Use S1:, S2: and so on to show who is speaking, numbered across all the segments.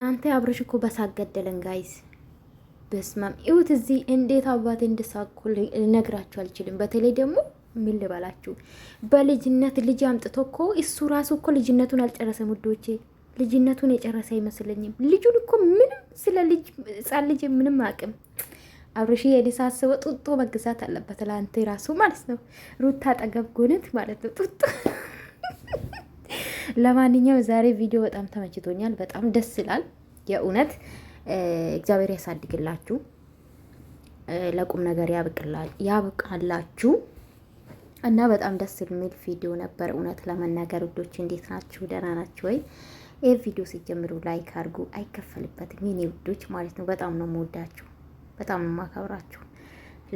S1: አንተ አብረሽ እኮ በሳገደለን ጋይዝ በስማም ይሁት እዚህ እንዴት አባቴ እንድሳኩ ልነግራችሁ አልችልም። በተለይ ደግሞ ምን ልበላችሁ በልጅነት ልጅ አምጥቶ እኮ እሱ ራሱ እኮ ልጅነቱን አልጨረሰም ውዶቼ። ልጅነቱን የጨረሰ አይመስለኝም። ልጁን እኮ ምንም ስለ ልጅ ህጻን ልጅ ምንም አቅም አብረሽ የዲሳስበው ጡጦ መግዛት አለበት ለአንተ ራሱ ማለት ነው። ሩታ አጠገብ ጎነት ማለት ነው ጡጦ። ለማንኛውም ዛሬ ቪዲዮ በጣም ተመችቶኛል። በጣም ደስ ይላል የእውነት እግዚአብሔር ያሳድግላችሁ፣ ለቁም ነገር ያብቃላችሁ እና በጣም ደስ የሚል ቪዲዮ ነበር። እውነት ለመናገር ውዶች እንዴት ናችሁ? ደህና ናችሁ ወይ? ይህ ቪዲዮ ሲጀምሩ ላይክ አድርጉ፣ አይከፈልበትም የኔ ውዶች ማለት ነው። በጣም ነው የምወዳችሁ፣ በጣም ነው የማከብራችሁ።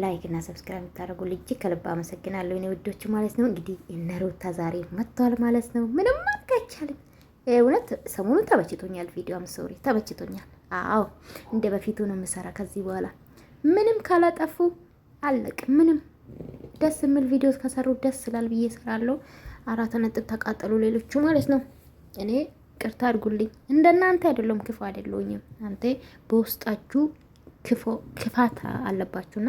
S1: ላይክ እና ሰብስክራይብ የምታደርጉ ልጅ ከልብ አመሰግናለሁ የኔ ውዶች ማለት ነው። እንግዲህ እነ ሩታ ዛሬ መጥቷል ማለት ነው። ምንም ማድረግ አይቻልም። እውነት ሰሞኑን ተመችቶኛል። ቪዲዮ አምሶሪ ተመችቶኛል። አዎ እንደ በፊቱ ነው የምሰራ ከዚህ በኋላ ምንም ካላጠፉ አለቅ። ምንም ደስ የሚል ቪዲዮ ከሰሩ ደስ ስላል ብዬ እሰራለሁ። 4 ተቃጠሉ ሌሎቹ ማለት ነው። እኔ ቅርታ አድርጉልኝ፣ እንደናንተ አይደለም፣ ክፉ አይደለሁኝም። አንተ በውስጣችሁ ክፋት አለባችሁና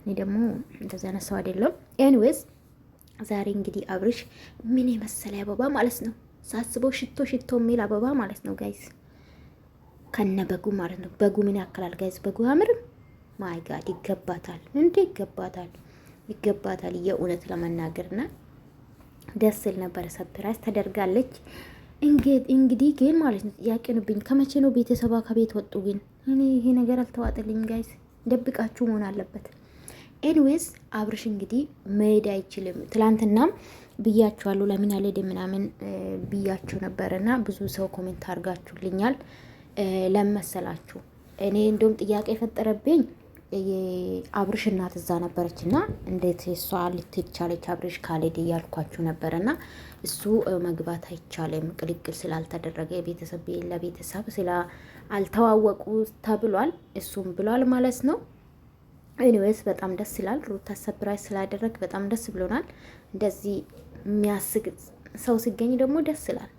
S1: እኔ ደግሞ እንደዛ አይነት ሰው አይደለም። ኤኒዌይስ ዛሬ እንግዲህ አብርሽ ምን የመሰለ አበባ ማለት ነው ሳስበው ሽቶ የሚል አበባ ማለት ነው ጋይስ፣ ከነ በጉ ማለት ነው። በጉ ምን ያክላል ጋይስ? በጉ አምርም ማይ ጋድ ይገባታል እንዴ! ይገባታል የእውነት ለመናገርና ደስ ስል ነበር። ሰፕራይዝ ተደርጋለች። እንግዲህ ግን ማለት ነው ጥያቄ ነብኝ፣ ከመቼ ነው ቤተሰባ ከቤት ወጡ? ግን እኔ ይሄ ነገር አልተዋጠልኝም ጋይስ። ደብቃችሁ መሆን አለበት። ኤኒዌይስ አብርሽ እንግዲህ መሄድ አይችልም። ትላንትናም ብያችኋለሁ ለምን አልሄድም ምናምን ብያችሁ ነበርና ብዙ ሰው ኮሜንት አድርጋችሁልኛል። ለመሰላችሁ እኔ እንደውም ጥያቄ የፈጠረብኝ የአብርሽ እናት እዛ ነበረችና እንዴት እሷ ልትሄድ ቻለች አብርሽ ካልሄደ እያልኳችሁ ነበርና እሱ መግባት አይቻልም ቅልቅል ስላልተደረገ የቤተሰብ ለቤተሰብ ስላ አልተዋወቁ ተብሏል። እሱም ብሏል ማለት ነው። ኤኒዌይስ በጣም ደስ ይላል። ሩታ ሰፕራይዝ ስላደረግ በጣም ደስ ብሎናል። እንደዚህ የሚያስግ ሰው ሲገኝ ደግሞ ደስ ይላል።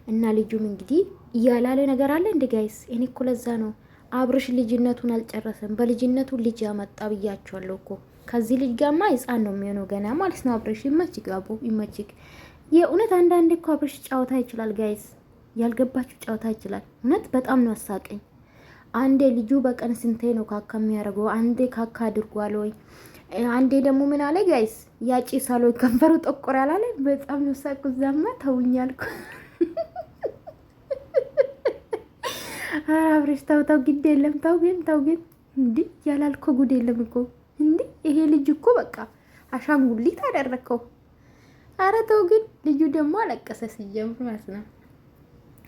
S1: እና ልጁም እንግዲህ እያላለ ነገር አለ እንደ ጋይስ። እኔ እኮ ለዛ ነው አብርሽ ልጅነቱን አልጨረሰም። በልጅነቱ ልጅ ያመጣ ብያቸዋለሁ እኮ። ከዚህ ልጅ ጋማ ህፃን ነው የሚሆነው ገና ማለት ነው። አብርሽ ይመችግ፣ አቦ ይመችግ። የእውነት አንዳንዴ እኮ አብርሽ ጫወታ ይችላል ጋይስ። ያልገባችሁ ጫወታ ይችላል። እውነት በጣም ነው ያሳቀኝ። አንዴ ልጁ በቀን ስንቴ ነው ካካ የሚያደርገው? አንዴ ካካ አድርጓል ወይ? አንዴ ደግሞ ምን አለ ጋይስ? ያጪ ሳሎ ከንፈሩ ጠቆር ያላለ በጣም ነው ሳቁ። ዛማ ተውኛልኩ። አብርሽ ተው ግድ የለም ተው ግን እንዴ ያላልኮ ጉድ የለም እኮ እንዴ። ይሄ ልጅ እኮ በቃ አሻንጉሊት አደረከው። አረ ተው ግን። ልጁ ደግሞ አለቀሰ ሲጀምር ማለት ነው።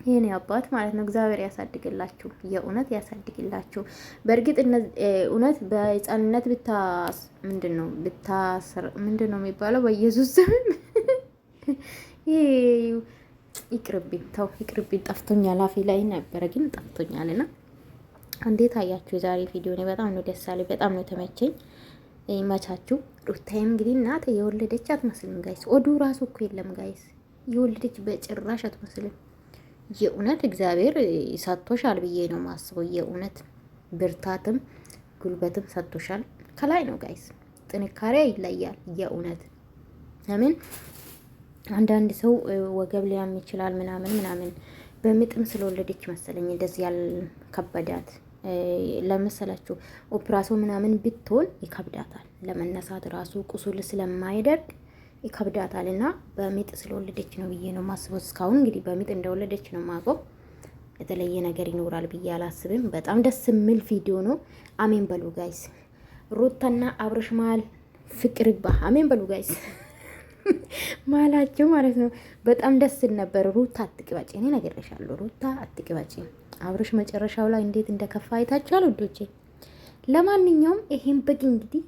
S1: ይሄን አባት ማለት ነው። እግዚአብሔር ያሳድግላችሁ፣ የእውነት ያሳድግላችሁ። በእርግጥ እውነት በህፃንነት ምንድን ነው የሚባለው? በኢየሱስ ስም ይቅርብኝ፣ ተው ይቅርብኝ። ጠፍቶኛል፣ አፌ ላይ ነበረ ግን ጠፍቶኛልና እንዴት አያችሁ የዛሬ ቪዲዮ? እኔ በጣም ነው ደስ አለኝ፣ በጣም ነው ተመቸኝ። ይመቻችሁ። ሩታይም እንግዲህ እናት የወለደች አትመስልም ጋይስ። ኦዱ ራሱ እኮ የለም ጋይስ፣ የወለደች በጭራሽ አትመስልም። የእውነት እግዚአብሔር ሰጥቶሻል ብዬ ነው ማስበው። የእውነት ብርታትም ጉልበትም ሰጥቶሻል። ከላይ ነው ጋይስ፣ ጥንካሬ ይለያል። የእውነት ለምን አንዳንድ ሰው ወገብ ሊያም ይችላል ምናምን በምጥም ስለወለደች መሰለኝ እንደዚህ ያልከበዳት ለመሰላችሁ። ኦፕራሲዮን ምናምን ብትሆን ይከብዳታል ለመነሳት ራሱ ቁስል ስለማይደርግ ይከብዳታል። እና በምጥ ስለወለደች ነው ብዬ ነው ማስበው። እስካሁን እንግዲህ በምጥ እንደወለደች ነው ማውቀው። የተለየ ነገር ይኖራል ብዬ አላስብም። በጣም ደስ የሚል ቪዲዮ ነው። አሜን በሉ ጋይስ። ሩታና አብርሽ መሀል ፍቅር ይባ። አሜን በሉ ጋይስ። ማላቸው ማለት ነው። በጣም ደስ ነበር። ሩታ አትቅባጭ፣ እኔ ነገርሻለሁ። ሩታ አትቅባጭ። አብርሽ መጨረሻው ላይ እንዴት እንደከፋ አይታችኋል ውዶቼ። ለማንኛውም ይሄን በግ እንግዲህ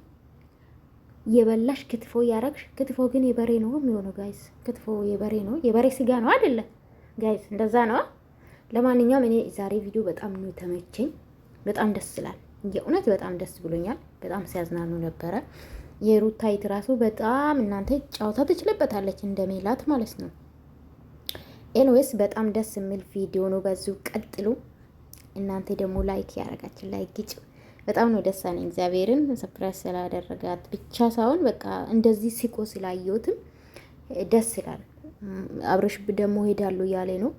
S1: የበላሽ ክትፎ ያረግሽ። ክትፎ ግን የበሬ ነው የሚሆነው ጋይስ። ክትፎ የበሬ ነው፣ የበሬ ስጋ ነው አይደለ ጋይስ? እንደዛ ነው። ለማንኛውም እኔ ዛሬ ቪዲዮ በጣም ነው ተመቸኝ። በጣም ደስ ይላል። የእውነት በጣም ደስ ብሎኛል። በጣም ሲያዝናኑ ነበረ። የሩታይት ራሱ በጣም እናንተ ጫውታ ትችልበታለች እንደ ሜላት ማለት ነው። ኤንዌስ በጣም ደስ የሚል ቪዲዮ ነው። በዚሁ ቀጥሉ። እናንተ ደግሞ ላይክ ያደረጋችሁ ላይክ ግጭ። በጣም ነው ደስ አለኝ። እግዚአብሔርን ሰርፕራይዝ ስላደረጋት ብቻ ሳይሆን በቃ እንደዚህ ሲቆ ስላየሁትም ደስ ይላል። አብረሽ ደግሞ ሄዳለሁ እያለ ነው።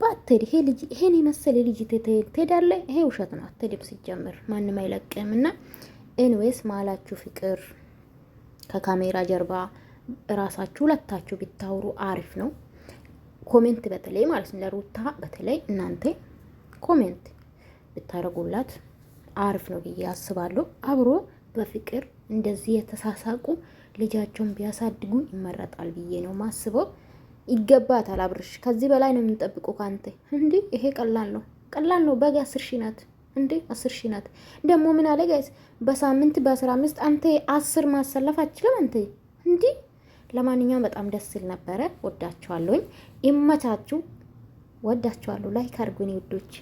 S1: ባትሄድ ይሄ ልጅ ይሄን የመሰለ ልጅ ትሄዳለ? ይሄ ውሸት ነው። አትሄድም ሲጀምር ማንም አይለቅም። እና ኤንዌስ ማላችሁ ፍቅር ከካሜራ ጀርባ ራሳችሁ ሁለታችሁ ቢታወሩ አሪፍ ነው። ኮሜንት በተለይ ማለት ነው ለሩታ በተለይ እናንተ ኮሜንት ብታረጉላት አሪፍ ነው ብዬ አስባለሁ። አብሮ በፍቅር እንደዚህ የተሳሳቁ ልጃቸውን ቢያሳድጉ ይመረጣል ብዬ ነው ማስበው። ይገባታል አብርሽ። ከዚህ በላይ ነው የምንጠብቀው ካንተ። እንዴ ይሄ ቀላል ነው፣ ቀላል ነው። በግ 10 ሺህ ናት እንዴ 10 ሺህ ናት። ደግሞ ምን አለ ጋይስ በሳምንት በ15 አንተ 10 ማሰለፍ አችልም አንተ እንዴ። ለማንኛውም በጣም ደስ ሲል ነበረ። ወዳችኋለሁኝ። ይመቻችሁ። ወዳችኋለሁ። ላይክ አድርጉኝ ውዶች።